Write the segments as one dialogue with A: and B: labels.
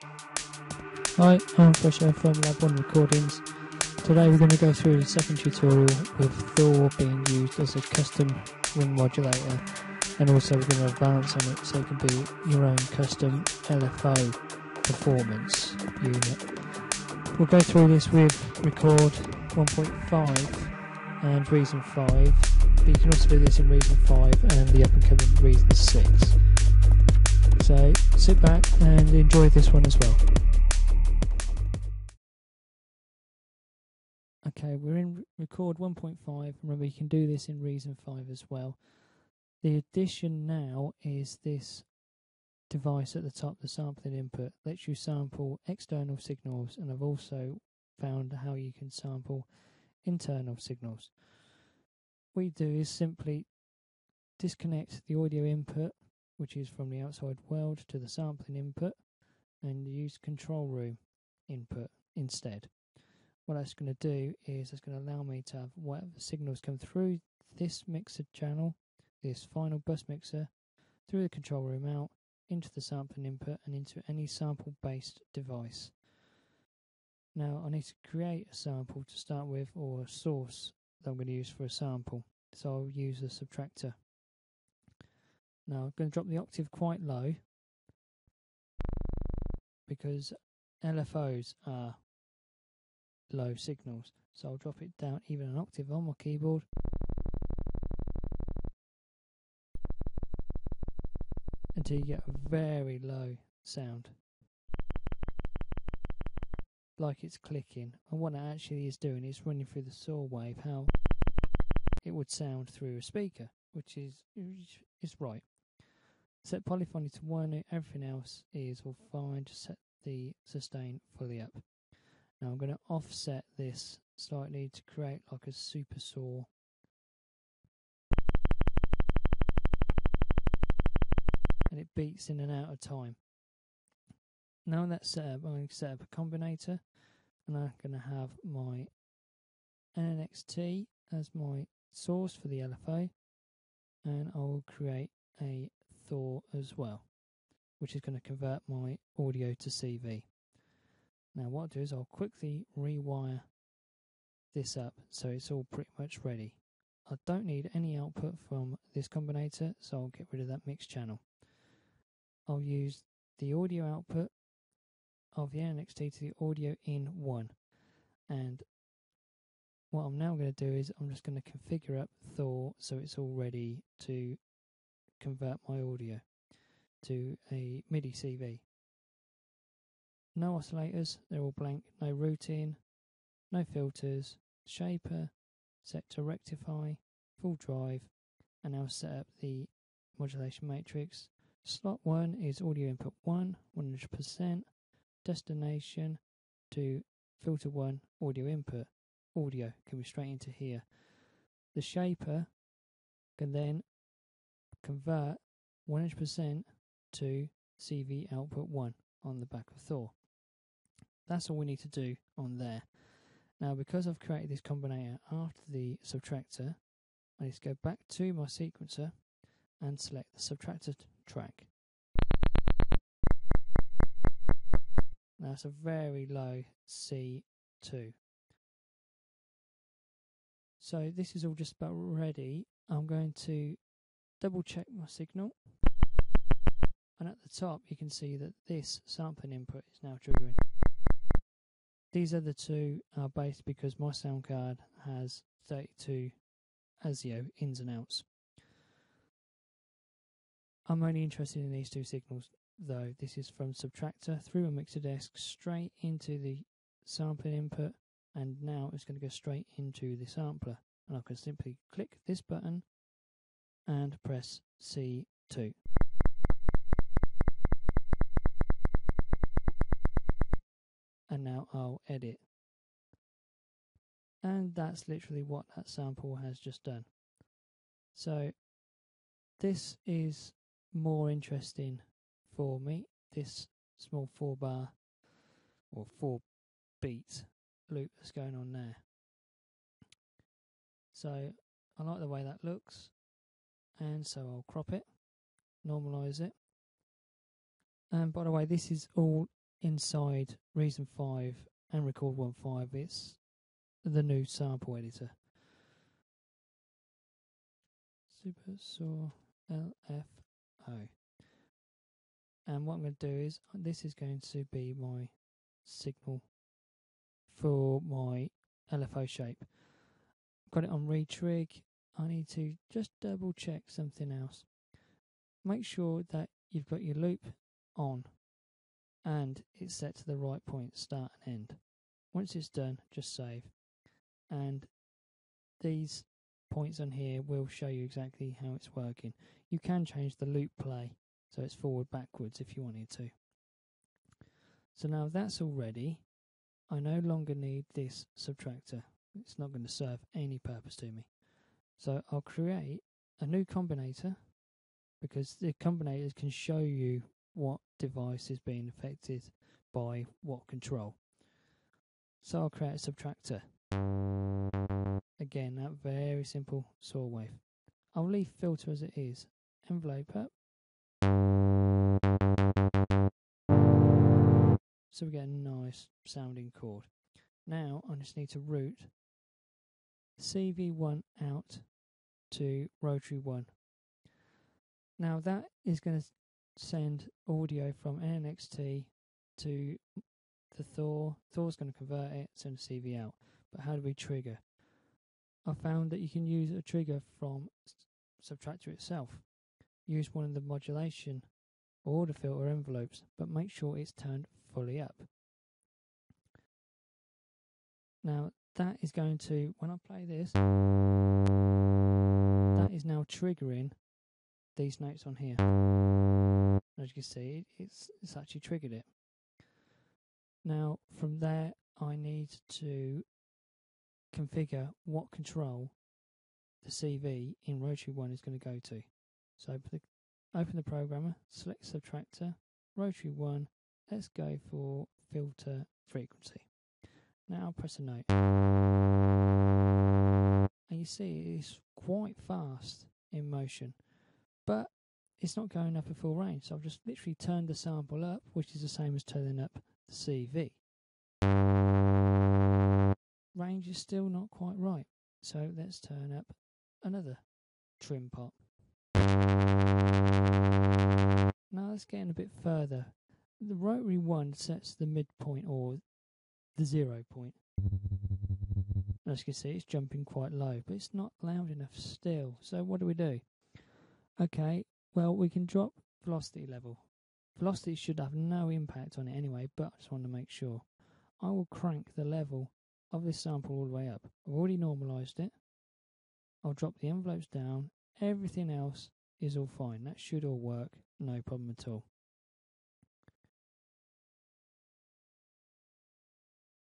A: Hi, I'm Fresher from Lab 1 Recordings. Today we're going to go through the second tutorial with THOR being used as a custom ring modulator, and also we're going to advance on it so it can be your own custom LFO performance unit. We'll go through this with record 1.5 and Reason 5, but you can also do this in Reason 5 and the up and coming Reason 6. So sit back and enjoy this one as well. Okay, we're in record 1.5. Remember, you can do this in Reason 5 as well. The addition now is this device at the top, the sampling input. Lets you sample external signals, and I've also found how you can sample internal signals. What you do is simply disconnect the audio input, which is from the outside world, to the sampling input, and use control room input instead. What that's going to do is it's going to allow me to have whatever signals come through this mixer channel, this final bus mixer, through the control room out, into the sampling input and into any sample based device. Now I need to create a sample to start with, or a source that I'm going to use for a sample. So I'll use a subtractor. Now I'm going to drop the octave quite low because LFOs are low signals, so I'll drop it down even an octave on my keyboard, until you get a very low sound, like it's clicking. And what it actually is doing is running through the saw wave how it would sound through a speaker, which is right. Set polyphony to 1, everything else is all fine. Just set the sustain fully up. Now I'm going to offset this slightly to create like a super saw. And it beats in and out of time. Now that's set up, I'm going to set up a combinator, and I'm going to have my NNXT as my source for the LFO, and I will create a THOR as well, which is going to convert my audio to CV. Now what I'll do is I'll quickly rewire this up so it's all pretty much ready. I don't need any output from this combinator, so I'll get rid of that mix channel. I'll use the audio output of the NXT to the audio in 1, and what I'm now going to do is I'm just going to configure up THOR so it's all ready to convert my audio to a MIDI CV. No oscillators, they're all blank, no routing, no filters, shaper, set to rectify, full drive, and now set up the modulation matrix. Slot 1 is audio input 1, 100%, destination to filter 1, audio input. Audio can be straight into here. The shaper can then convert 100% to CV output 1 on the back of THOR. That's all we need to do on there. Now because I've created this combinator after the subtractor, I need to go back to my sequencer and select the subtractor track. Now it's a very low C2. So this is all just about ready. I'm going to double check my signal, and at the top you can see that this sampling input is now triggering. These other two are based because my sound card has 32 ASIO ins and outs. I'm only interested in these two signals though. This is from subtractor through a mixer desk straight into the sampling input, and now it's going to go straight into the sampler, and I can simply click this button and press C2. And now I'll edit, and that's literally what that sample has just done. So this is more interesting for me, this small 4-bar or 4-beat loop that's going on there. So I like the way that looks, and so I'll crop it, normalize it. And by the way, this is all inside Reason 5 and Record 1.5, it's the new sample editor. Super SAW LFO. And what I'm going to do is, this is going to be my signal for my LFO shape. Got it on retrig. I need to just double check something else. Make sure that you've got your loop on and it's set to the right point, start and end. Once it's done, just save. And these points on here will show you exactly how it's working. You can change the loop play so it's forward backwards if you wanted to. So now that's all ready. I no longer need this subtractor. It's not going to serve any purpose to me. So I'll create a new combinator, because the combinators can show you what device is being affected by what control. So I'll create a subtractor. Again, that very simple SAW wave. I'll leave filter as it is. Envelope up. So we get a nice sounding chord. Now I just need to route CV1 out to rotary 1. Now that is going to send audio from NXT to the THOR. THOR's going to convert it, send a CV out. But how do we trigger? I found that you can use a trigger from subtractor itself. Use one of the modulation or the filter envelopes, but make sure it's turned fully up. Now that is going to, when I play this, that is now triggering these notes on here. As you can see, it's actually triggered it. Now from there I need to configure what control the CV in rotary 1 is going to go to. So open the programmer, select subtractor, rotary 1, let's go for filter frequency. Now I'll press a note. And you see it's quite fast in motion, but it's not going up at full range. So I've just literally turned the sample up, which is the same as turning up the CV. Range is still not quite right. So let's turn up another trim pot. Now let's get in a bit further. The rotary 1 sets the midpoint or the 0 point. As you can see, it's jumping quite low, but it's not loud enough still. So what do? Okay, well, we can drop velocity level. Velocity should have no impact on it anyway, but I just want to make sure. I will crank the level of this sample all the way up. I've already normalised it. I'll drop the envelopes down. Everything else is all fine. That should all work, no problem at all.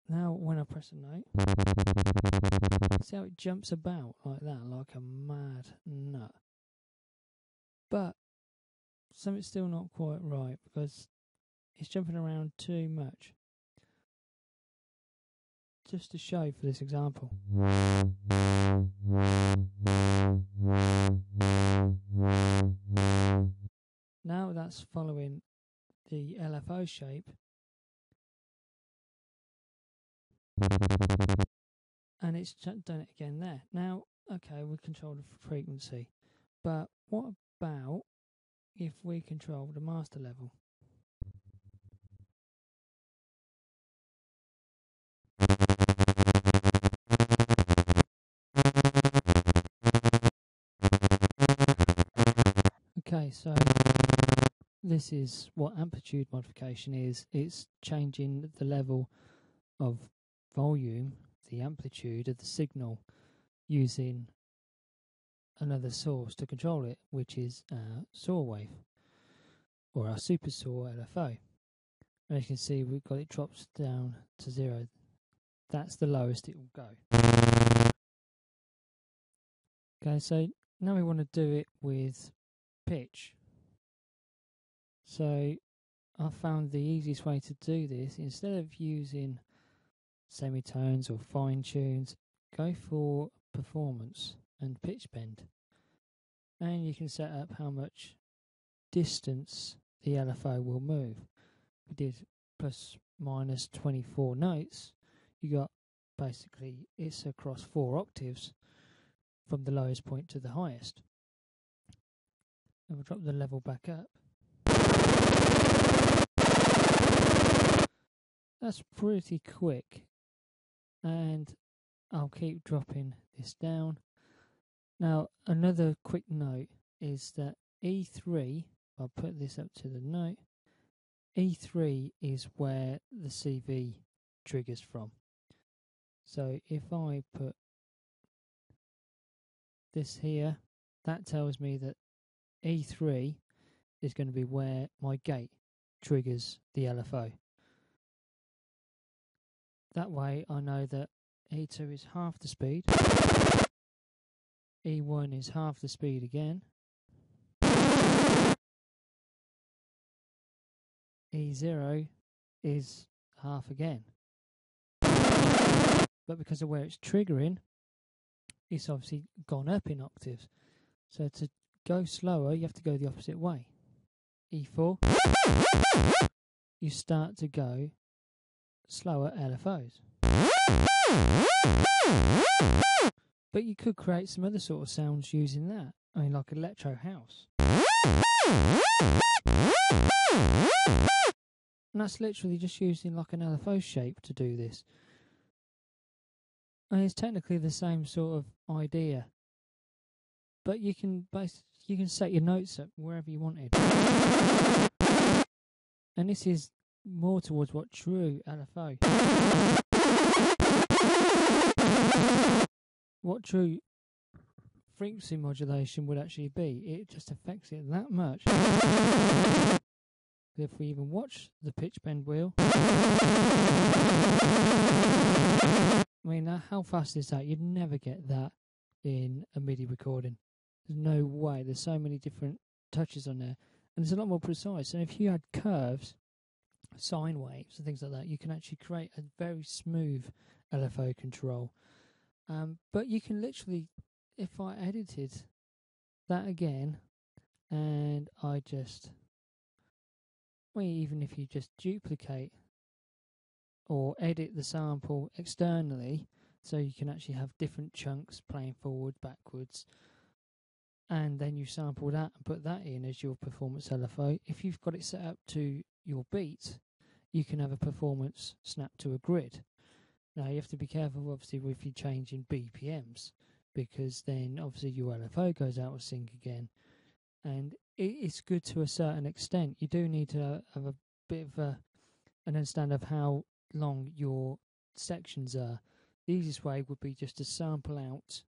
A: Now when I press a note, see how it jumps about like that, like a mad nut. But something's still not quite right because it's jumping around too much. Just to show for this example. Now that's following the LFO shape. And it's done it again there. Now, okay, we control the frequency. But what about if we control the master level? Okay, so this is what amplitude modification is. It's changing the level of volume, the amplitude of the signal, using another source to control it, which is our SAW wave, or our super SAW LFO. And as you can see, we've got it drops down to 0. That's the lowest it will go. Okay, so now we want to do it with pitch. So I found the easiest way to do this, instead of using semitones or fine tunes, go for performance and pitch bend. And you can set up how much distance the LFO will move. We did plus minus 24 notes, you got basically it's across 4 octaves from the lowest point to the highest. And we'll drop the level back up. That's pretty quick, and I'll keep dropping this down. Now another quick note is that E3, I'll put this up to the note, E3 is where the CV triggers from. So if I put this here, that tells me that E3 is going to be where my gate triggers the LFO. That way I know that E2 is half the speed, E1 is half the speed again, E0 is half again. But because of where it's triggering, it's obviously gone up in octaves. So to go slower, you have to go the opposite way. E4, you start to go slower LFOs. But you could create some other sort of sounds using that. I mean, like electro house. And that's literally just using like an LFO shape to do this. And it's technically the same sort of idea. But you can set your notes up wherever you wanted. And this is more towards what true LFO, what true frequency modulation would actually be. It just affects it that much. If we even watch the pitch bend wheel, I mean, how fast is that? You'd never get that in a MIDI recording. There's no way. There's so many different touches on there, and it's a lot more precise. And if you had curves, sine waves and things like that, you can actually create a very smooth LFO control. But you can literally, if I edited that again, and I just, well, even if you just duplicate or edit the sample externally, so you can actually have different chunks playing forward, backwards, and then you sample that and put that in as your performance LFO. If you've got it set up to your beat, you can have a performance snap to a grid. Now you have to be careful obviously if you're changing BPMs, because then obviously your LFO goes out of sync again, and it's good to a certain extent. You do need to have a bit of an understanding of how long your sections are. The easiest way would be just to sample out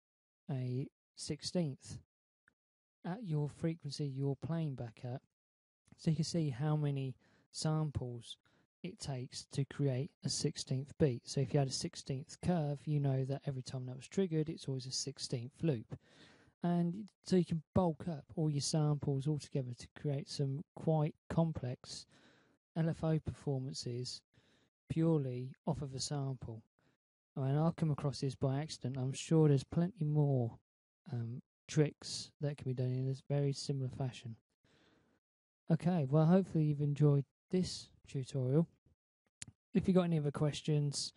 A: a 16th at your frequency you're playing back at, so you can see how many samples it takes to create a 16th beat. So if you had a 16th curve, you know that every time that was triggered, it's always a 16th loop. And so you can bulk up all your samples all together to create some quite complex LFO performances purely off of a sample. I mean, I'll come across this by accident. I'm sure there's plenty more tricks that can be done in this very similar fashion. Okay, well, hopefully you've enjoyed this tutorial. If you've got any other questions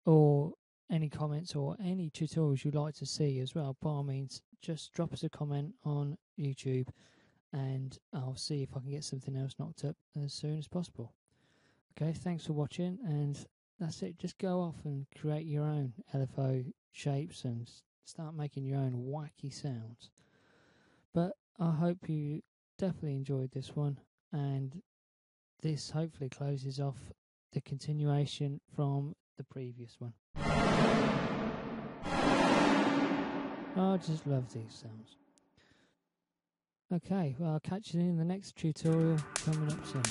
A: or any comments or any tutorials you'd like to see as well, by all means, just drop us a comment on YouTube and I'll see if I can get something else knocked up as soon as possible. Okay, thanks for watching, and that's it. Just go off and create your own LFO shapes and start making your own wacky sounds. But I hope you definitely enjoyed this one, and this hopefully closes off the continuation from the previous one. I just love these sounds. Okay, well, I'll catch you in the next tutorial coming up soon.